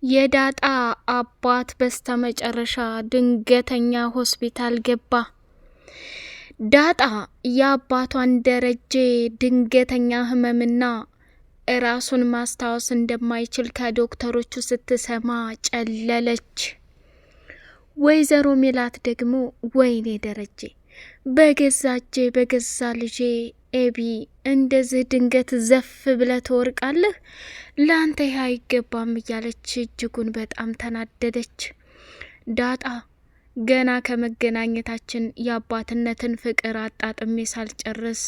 የዳጣ አባት በስተመጨረሻ ድንገተኛ ሆስፒታል ገባ። ዳጣ የአባቷን ደረጀ ድንገተኛ ህመምና ራሱን ማስታወስ እንደማይችል ከዶክተሮቹ ስትሰማ ጨለለች። ወይዘሮ ሜላት ደግሞ ወይኔ ደረጀ በገዛጄ በገዛ ልጄ ኤቢ እንደዚህ ድንገት ዘፍ ብለህ ትወርቃለህ? ላንተ ይህ አይገባም እያለች እጅጉን በጣም ተናደደች። ዳጣ ገና ከመገናኘታችን የአባትነትን ፍቅር አጣጥሜ ሳልጨርስ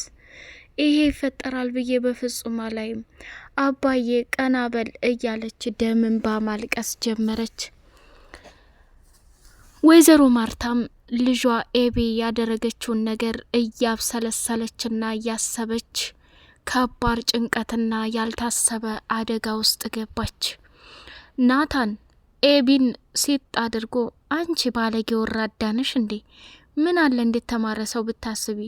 ይሄ ይፈጠራል ብዬ በፍጹም አላይም፣ አባዬ ቀና በል እያለች ደም እንባ ማልቀስ ጀመረች። ወይዘሮ ማርታም ልጇ ኤቢ ያደረገችውን ነገር እያብሰለሰለችና እያሰበች ከባድ ጭንቀትና ያልታሰበ አደጋ ውስጥ ገባች። ናታን ኤቢን ሲጥ አድርጎ አንቺ ባለጌ ወራዳንሽ እንዴ? ምን አለ እንዴት ተማረ ሰው ብታስቢ፣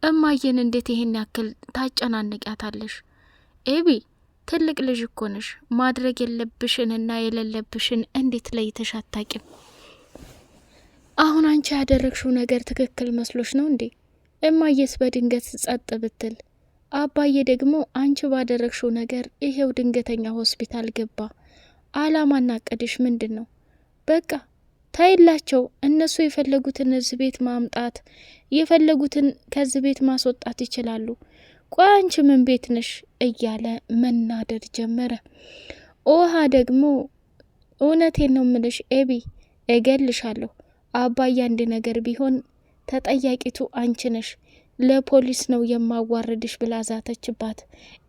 እማዬን እንዴት ይሄን ያክል ታጨናንቂያታለሽ? ኤቢ ትልቅ ልጅ እኮ ነሽ። ማድረግ የለብሽንና የሌለብሽን እንዴት ለይተሽ አታቂም? አሁን አንቺ ያደረግሽው ነገር ትክክል መስሎሽ ነው እንዴ? እማዬስ በድንገት ጸጥ ብትል፣ አባዬ ደግሞ አንቺ ባደረግሽው ነገር ይሄው ድንገተኛ ሆስፒታል ገባ። አላማና እቅድሽ ምንድን ነው? በቃ ታይላቸው። እነሱ የፈለጉትን እዚህ ቤት ማምጣት፣ የፈለጉትን ከዚህ ቤት ማስወጣት ይችላሉ። ቆይ አንቺ ምን ቤት ነሽ? እያለ መናደድ ጀመረ። ውሃ ደግሞ እውነቴን ነው ምልሽ ኤቢ፣ እገልሻለሁ። አባዬ አንድ ነገር ቢሆን ተጠያቂቱ አንቺ ነሽ፣ ለፖሊስ ነው የማዋርድሽ ብላ ዛተችባት።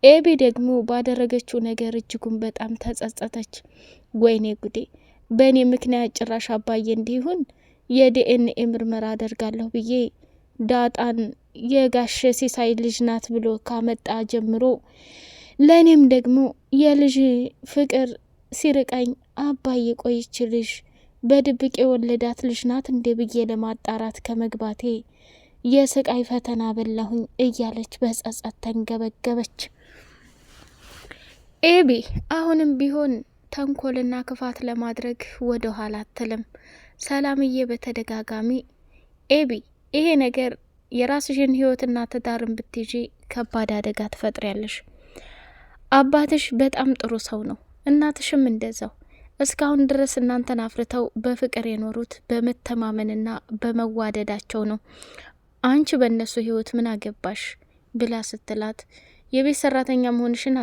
ኤቢ ደግሞ ባደረገችው ነገር እጅጉን በጣም ተጸጸተች። ወይኔ ጉዴ፣ በእኔ ምክንያት ጭራሽ አባዬ እንዲሆን የዲኤንኤ ምርመራ አደርጋለሁ ብዬ ዳጣን የጋሸ ሲሳይ ልጅ ናት ብሎ ካመጣ ጀምሮ ለእኔም ደግሞ የልጅ ፍቅር ሲርቀኝ አባዬ ቆይች ልጅ በድብቅ የወለዳት ልጅ ናት እንዴ ብዬ ለማጣራት ከመግባቴ የስቃይ ፈተና በላሁኝ እያለች በጸጸት ተንገበገበች። ኤቢ አሁንም ቢሆን ተንኮልና ክፋት ለማድረግ ወደ ኋላ አትልም። ሰላምዬ በተደጋጋሚ ኤቢ ይሄ ነገር የራስሽን ህይወትና ትዳርን ብትይዢ ከባድ አደጋ ትፈጥሪያለሽ። አባትሽ በጣም ጥሩ ሰው ነው፣ እናትሽም እንደዛው። እስካሁን ድረስ እናንተን አፍርተው በፍቅር የኖሩት በመተማመንና በመዋደዳቸው ነው። አንቺ በእነሱ ህይወት ምን አገባሽ ብላ ስትላት፣ የቤት ሰራተኛ መሆንሽን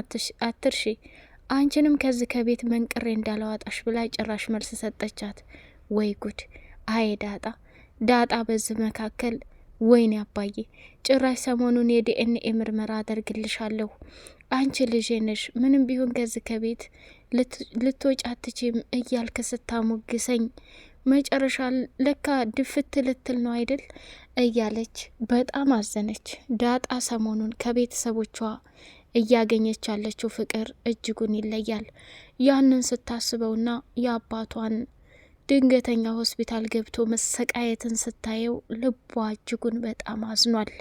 አትርሺ፣ አንቺንም ከዚህ ከቤት መንቅሬ እንዳለዋጣሽ ብላ ጭራሽ መልስ ሰጠቻት። ወይ ጉድ! አይ ዳጣ በዚህ መካከል ወይኔ አባዬ፣ ጭራሽ ሰሞኑን የዲኤንኤ ምርመራ አደርግልሻለሁ፣ አንቺ ልጄ ነሽ፣ ምንም ቢሆን ከዚህ ከቤት ልትወጪ አትችም እያልክ ስታሞግሰኝ መጨረሻ ለካ ድፍት ልትል ነው አይደል? እያለች በጣም አዘነች። ዳጣ ሰሞኑን ከቤተሰቦቿ እያገኘች ያለችው ፍቅር እጅጉን ይለያል። ያንን ስታስበውና የአባቷን ድንገተኛ ሆስፒታል ገብቶ መሰቃየትን ስታየው ልቧ እጅጉን በጣም አዝኗል።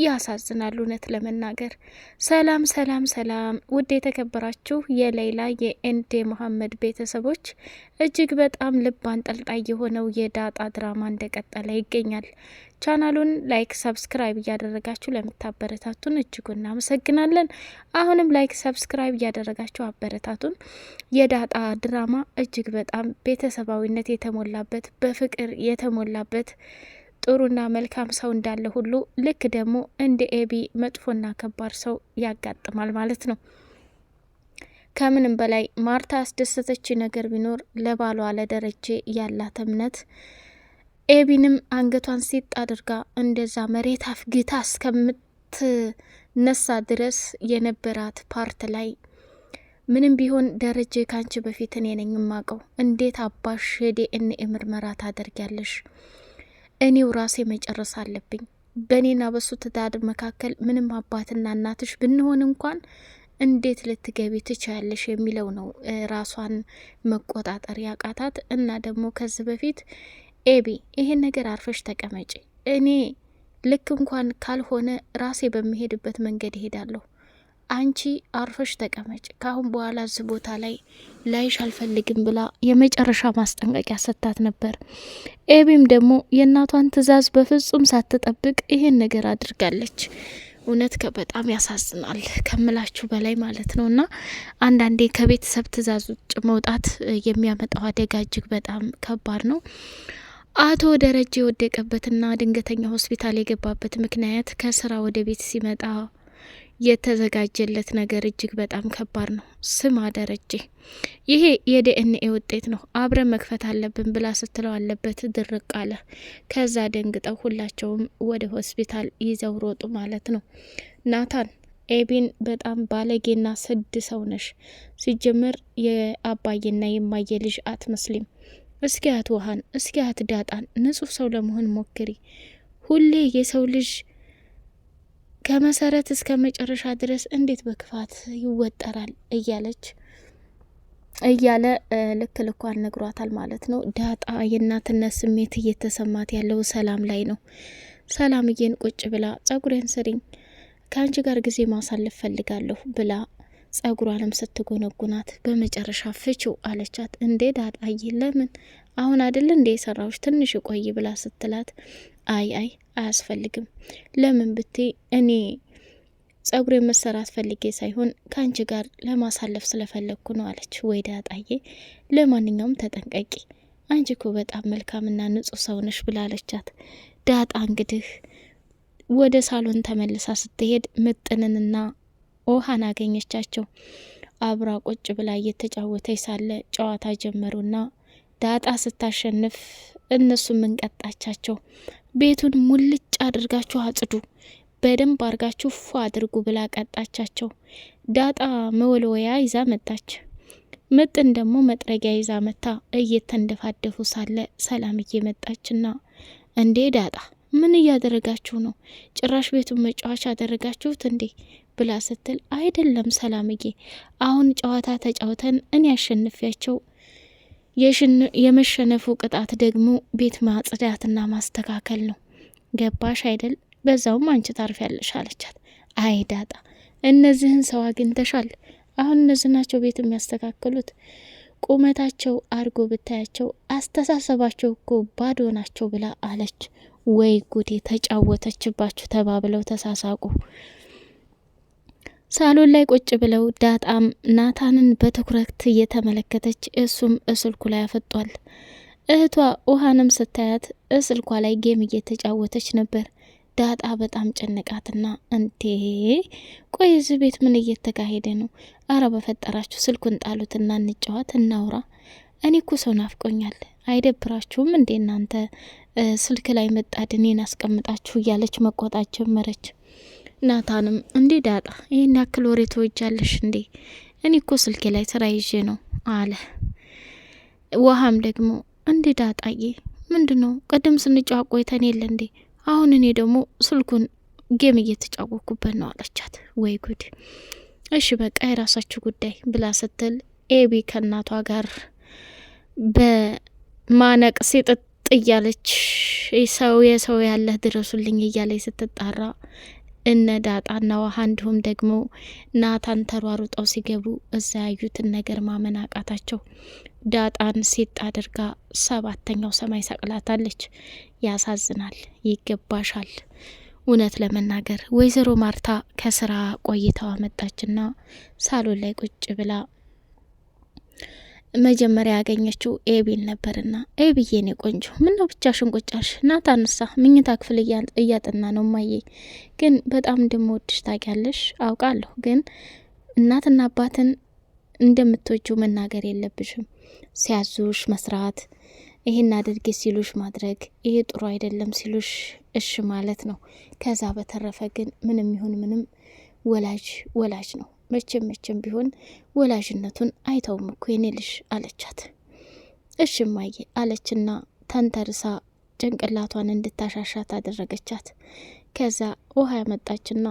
ያሳዝናል እውነት ለመናገር። ሰላም ሰላም ሰላም! ውድ የተከበራችሁ የሌይላ የኤንዴ መሐመድ ቤተሰቦች እጅግ በጣም ልብ አንጠልጣይ የሆነው የዳጣ ድራማ እንደቀጠለ ይገኛል። ቻናሉን ላይክ፣ ሰብስክራይብ እያደረጋችሁ ለምታበረታቱን እጅጉን እናመሰግናለን። አሁንም ላይክ፣ ሰብስክራይብ እያደረጋችሁ አበረታቱን። የዳጣ ድራማ እጅግ በጣም ቤተሰባዊነት የተሞላበት በፍቅር የተሞላበት ጥሩና መልካም ሰው እንዳለ ሁሉ ልክ ደግሞ እንደ ኤቢ መጥፎና ከባድ ሰው ያጋጥማል ማለት ነው። ከምንም በላይ ማርታ ያስደሰተች ነገር ቢኖር ለባሏ ለደረጀ ያላት እምነት፣ ኤቢንም አንገቷን ሲጥ አድርጋ እንደዛ መሬት አፍግታ እስከምትነሳ ድረስ የነበራት ፓርት ላይ ምንም ቢሆን ደረጀ ካንቺ በፊት እኔ ነኝ የማውቀው፣ እንዴት አባሽ የዲኤንኤ ምርመራ ታደርጊያለሽ? እኔው ራሴ መጨረስ አለብኝ። በእኔና በሱ ትዳር መካከል ምንም አባትና እናትሽ ብንሆን እንኳን እንዴት ልትገቢ ትችያለሽ የሚለው ነው ራሷን መቆጣጠር ያቃታት። እና ደግሞ ከዚህ በፊት ኤቢ ይሄን ነገር አርፈሽ ተቀመጪ፣ እኔ ልክ እንኳን ካልሆነ ራሴ በሚሄድበት መንገድ እሄዳለሁ፣ አንቺ አርፈሽ ተቀመጭ፣ ካሁን በኋላ እዚህ ቦታ ላይ ላይሽ አልፈልግም ብላ የመጨረሻ ማስጠንቀቂያ ሰጥታት ነበር። ኤቢም ደግሞ የእናቷን ትዕዛዝ በፍጹም ሳትጠብቅ ይሄን ነገር አድርጋለች። እውነት በጣም ያሳዝናል ከምላችሁ በላይ ማለት ነው። እና አንዳንዴ ከቤተሰብ ትዕዛዝ ውጭ መውጣት የሚያመጣው አደጋ እጅግ በጣም ከባድ ነው። አቶ ደረጀ የወደቀበትና ድንገተኛ ሆስፒታል የገባበት ምክንያት ከስራ ወደ ቤት ሲመጣ የተዘጋጀለት ነገር እጅግ በጣም ከባድ ነው። ስማ ደረጀ፣ ይሄ የዲኤንኤ ውጤት ነው፣ አብረን መክፈት አለብን ብላ ስትለው አለበት ድርቅ አለ። ከዛ ደንግጠው ሁላቸውም ወደ ሆስፒታል ይዘው ሮጡ ማለት ነው። ናታን፣ ኤቢን በጣም ባለጌና ስድ ሰው ነሽ። ሲጀምር የአባዬና የማየ ልጅ አትመስሊም። እስኪያት ውሃን፣ እስኪያት ዳጣን፣ ንጹህ ሰው ለመሆን ሞክሪ። ሁሌ የሰው ልጅ ከመሰረት እስከ መጨረሻ ድረስ እንዴት በክፋት ይወጠራል እያለ ልክ ልኳን ነግሯታል ማለት ነው። ዳጣ የእናትነት ስሜት እየተሰማት ያለው ሰላም ላይ ነው። ሰላምዬን ቁጭ ብላ ጸጉሬን ስሪኝ፣ ከአንቺ ጋር ጊዜ ማሳለፍ ፈልጋለሁ ብላ ጸጉሯንም ስትጎነጉናት በመጨረሻ ፍቺው አለቻት። እንዴ ዳጣዬ ለምን አሁን አይደል እንዴ የሰራዎች ትንሽ ቆይ ብላ ስትላት አይ አያስፈልግም፣ ለምን ብቴ እኔ ጸጉሬ መሰራት ፈልጌ ሳይሆን ከአንቺ ጋር ለማሳለፍ ስለፈለግኩ ነው አለች። ወይ ዳጣዬ ለማንኛውም ተጠንቀቂ፣ አንቺ ኮ በጣም መልካምና ንጹህ ሰው ነሽ ብላለቻት። ዳጣ እንግዲህ ወደ ሳሎን ተመልሳ ስትሄድ ምጥንንና ውሃን አገኘቻቸው። አብራ ቁጭ ብላ እየተጫወተች ሳለ ጨዋታ ጀመሩና ዳጣ ስታሸንፍ እነሱም እንቀጣቻቸው። ቤቱን ሙልጭ አድርጋችሁ አጽዱ፣ በደንብ አርጋችሁ ፏ አድርጉ ብላ ቀጣቻቸው። ዳጣ መወልወያ ይዛ መጣች። ምጥን ደግሞ መጥረጊያ ይዛ መታ እየተንደፋደፉ ሳለ ሰላምዬ መጣችና እንዴ ዳጣ ምን እያደረጋችሁ ነው? ጭራሽ ቤቱን መጫወቻ አደረጋችሁት እንዴ ብላ ስትል አይደለም ሰላምዬ፣ አሁን ጨዋታ ተጫውተን እኔ ያሸንፊያቸው የመሸነፉ ቅጣት ደግሞ ቤት ማጽዳትና ማስተካከል ነው። ገባሽ አይደል? በዛውም አንቺ ታርፊያለሽ አለቻት። አይ ዳጣ እነዚህን ሰው አግኝተሻል? አሁን እነዚህ ናቸው ቤት የሚያስተካክሉት? ቁመታቸው አርጎ ብታያቸው አስተሳሰባቸው እኮ ባዶ ናቸው ብላ አለች። ወይ ጉዴ ተጫወተችባችሁ ተባብለው ተሳሳቁ። ሳሎን ላይ ቁጭ ብለው ዳጣም ናታንን በትኩረት እየተመለከተች እሱም እስልኩ ላይ አፈጧል። እህቷ ውሃንም ስታያት እስልኳ ላይ ጌም እየተጫወተች ነበር። ዳጣ በጣም ጨነቃትና እንዴ ቆይ እዚህ ቤት ምን እየተካሄደ ነው? አረ በፈጠራችሁ ስልኩን ጣሉትና እንጫወት እናውራ። እኔ እኮ ሰው ናፍቆኛል፣ አይደብራችሁም እንዴ እናንተ ስልክ ላይ መጣድኔን አስቀምጣችሁ እያለች መቆጣት ጀመረች። ናታንም እንዴ ዳጣ ይህን ያክል ወሬ ትወጃለሽ እንዴ? እኔ እኮ ስልኬ ላይ ስራ ይዤ ነው አለ። ውሃም ደግሞ እንዴ ዳጣዬ ምንድነው? ቅድም ስንጫወት ቆይተን የለ እንዴ? አሁን እኔ ደግሞ ስልኩን ጌም እየተጫወኩበት ነው አለቻት። ወይ ጉድ! እሺ በቃ የራሳችሁ ጉዳይ ብላ ስትል ኤቢ ከእናቷ ጋር በማነቅ ሲጥጥ እያለች የሰው ያለህ ድረሱልኝ እያለች ስትጣራ እነ ዳጣና ውሃ እንዲሁም ደግሞ ናታን ተሯሩጠው ሲገቡ እዛ ያዩትን ነገር ማመን አቃታቸው። ዳጣን ሴት አድርጋ 7ኛው ሰማይ ሰቅላታለች። ያሳዝናል። ይገባሻል። እውነት ለመናገር ወይዘሮ ማርታ ከስራ ቆይታዋ መጣችና ሳሎን ላይ ቁጭ ብላ መጀመሪያ ያገኘችው ኤቢን ነበርና ኤቢዬ ኔ ቆንጆ ምን ነው ብቻሽን ቁጭ አልሽ? ናታንሳ ምኝታ ክፍል እያጠና ነው ማየ። ግን በጣም እንደምወድሽ ታውቂያለሽ። አውቃለሁ፣ ግን እናትና አባትን እንደምትወጁ መናገር የለብሽም። ሲያዙሽ መስራት፣ ይሄን አድርጌ ሲሉሽ ማድረግ፣ ይሄ ጥሩ አይደለም ሲሉሽ እሺ ማለት ነው። ከዛ በተረፈ ግን ምንም ይሁን ምንም ወላጅ ነው። መቼም ቢሆን ወላጅነቱን አይተውም እኮ የኔ ልጅ አለቻት። እሺ እማዬ አለችና ተንተርሳ ጭንቅላቷን እንድታሻሻት አደረገቻት። ከዛ ውሃ ያመጣችና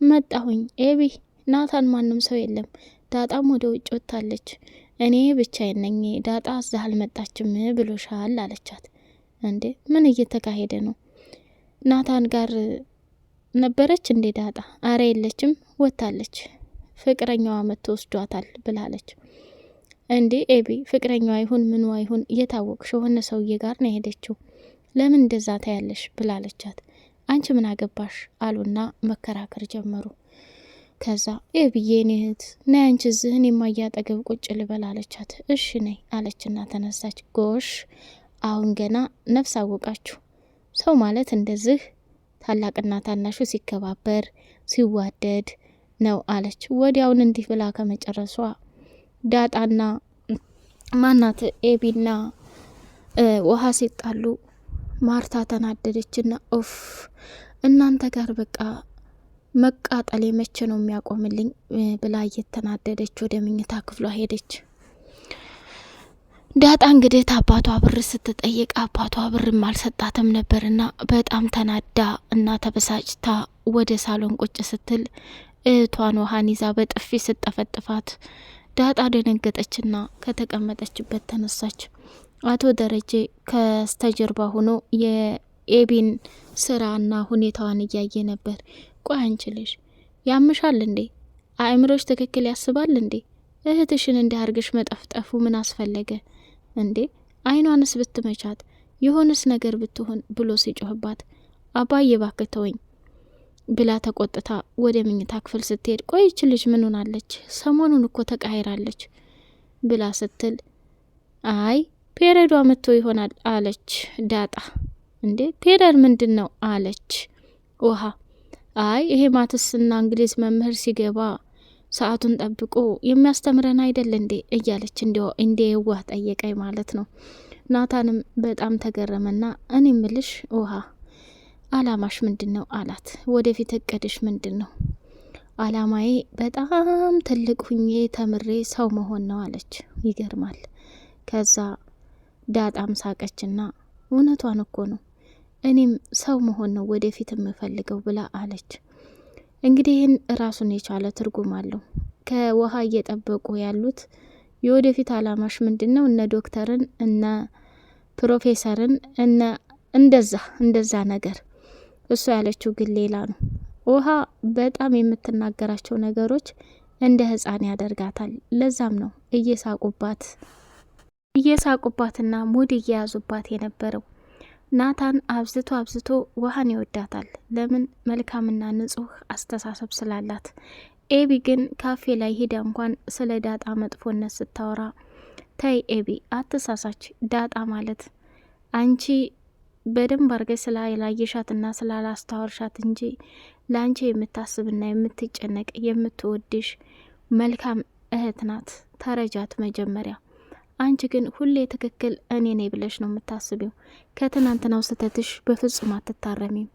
መጣሁኝ ኤቢ፣ ናታን ማንም ሰው የለም፣ ዳጣም ወደ ውጭ ወጥታለች፣ እኔ ብቻዬን ነኝ፣ ዳጣ እዛ አልመጣችም ብሎሻል አለቻት። እንዴ ምን እየተካሄደ ነው? ናታን ጋር ነበረች እንዴ ዳጣ? አረ የለችም ወታለች፣ ፍቅረኛዋ መጥቶ ወስዷታል ብላለች። እንዴ ኤቢ ፍቅረኛዋ ይሁን ምንዋ ይሁን እየታወቅሽ የሆነ ሰውዬ ጋር ነው የሄደችው፣ ለምን እንደዛ ታያለሽ ብላለቻት። አንቺ ምን አገባሽ አሉና መከራከር ጀመሩ። ከዛ ኤቢዬ እኔ እህት ነይ አንቺ እዚህ እኔማ እያጠገብ ቁጭ ልበል አለቻት። እሺ ነይ አለችና ተነሳች። ጎሽ አሁን ገና ነፍስ አወቃችሁ፣ ሰው ማለት እንደዚህ ታላቅና ታናሹ ሲከባበር ሲዋደድ ነው አለች። ወዲያውን እንዲህ ብላ ከመጨረሷ ዳጣና ማናት ኤቢና ውሃ ሲጣሉ ማርታ ተናደደችና ኦፍ እናንተ ጋር በቃ መቃጠል መቼ ነው የሚያቆምልኝ ብላ እየተናደደች ወደ መኝታ ክፍሏ ሄደች። ዳጣ እንግዲህ አባቷ ብር ስትጠይቅ አባቷ ብርም አልሰጣትም ነበርና በጣም ተናዳ እና ተበሳጭታ ወደ ሳሎን ቁጭ ስትል እህቷን ውሃን ይዛ በጥፊ ስጠፈጥፋት ዳጣ ደነገጠችና ከተቀመጠችበት ተነሳች። አቶ ደረጀ ከስተጀርባ ሆኖ የኤቢን ስራና ሁኔታዋን እያየ ነበር። ቆይ አንቺ ልጅ ያምሻል እንዴ? አእምሮሽ ትክክል ያስባል እንዴ? እህትሽን እንዲያርግሽ መጠፍጠፉ ምን አስፈለገ እንዴ? አይኗንስ ብትመቻት የሆነስ ነገር ብትሆን ብሎ ሲጮህባት አባዬ እባክህ ተወኝ ብላ ተቆጥታ ወደ መኝታ ክፍል ስትሄድ ቆይች ልጅ ምን ሆናለች? ሰሞኑን እኮ ተቃይራለች ብላ ስትል አይ ፔሬዷ መጥቶ ይሆናል አለች ዳጣ። እንዴ ፔሬድ ምንድን ነው አለች ውሃ። አይ ይሄ ማትስና እንግሊዝ መምህር ሲገባ ሰዓቱን ጠብቆ የሚያስተምረን አይደል እንዴ እያለች እንደ የዋህ ጠየቀኝ ማለት ነው። ናታንም በጣም ተገረመና እኔ ምልሽ ውሃ አላማሽ ምንድን ነው አላት። ወደፊት እቅድሽ ምንድን ነው? አላማዬ በጣም ትልቅ ሁኜ ተምሬ ሰው መሆን ነው አለች። ይገርማል። ከዛ ዳጣም ሳቀችና እውነቷን እኮ ነው እኔም ሰው መሆን ነው ወደፊት የምፈልገው ብላ አለች። እንግዲህ ይህን ራሱን የቻለ ትርጉም አለው። ከውሃ እየጠበቁ ያሉት የወደፊት አላማሽ ምንድን ነው? እነ ዶክተርን እነ ፕሮፌሰርን እነ እንደዛ ነገር። እሱ ያለችው ግን ሌላ ነው። ውሃ በጣም የምትናገራቸው ነገሮች እንደ ህፃን ያደርጋታል። ለዛም ነው እየሳቁባትና ሙድ እየያዙባት የነበረው። ናታን አብዝቶ ውሃን ይወዳታል። ለምን? መልካምና ንጹህ አስተሳሰብ ስላላት። ኤቢ ግን ካፌ ላይ ሂዳ እንኳን ስለ ዳጣ መጥፎነት ስታወራ ተይ ኤቢ አትሳሳች፣ ዳጣ ማለት አንቺ በደንብ አርገሽ ስላላየሻትና ስላላስተዋርሻት እንጂ ለአንቺ የምታስብና የምትጨነቅ የምትወድሽ መልካም እህት ናት። ተረጃት መጀመሪያ። አንቺ ግን ሁሌ ትክክል እኔ ነኝ ብለሽ ነው የምታስቢው። ከትናንትናው ስህተትሽ በፍጹም አትታረሚም።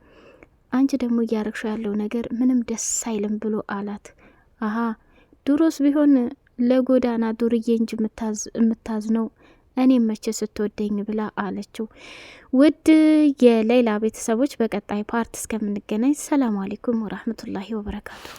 አንቺ ደግሞ እያረግሽው ያለው ነገር ምንም ደስ አይልም ብሎ አላት። አሀ ድሮስ ቢሆን ለጎዳና ዱርዬ እንጂ የምታዝነው እኔም መቼ ስትወደኝ ብላ አለችው። ውድ የሌላ ቤተሰቦች በቀጣይ ፓርት እስከምንገናኝ ሰላም አለይኩም ወራህመቱላሂ ወበረካቱ።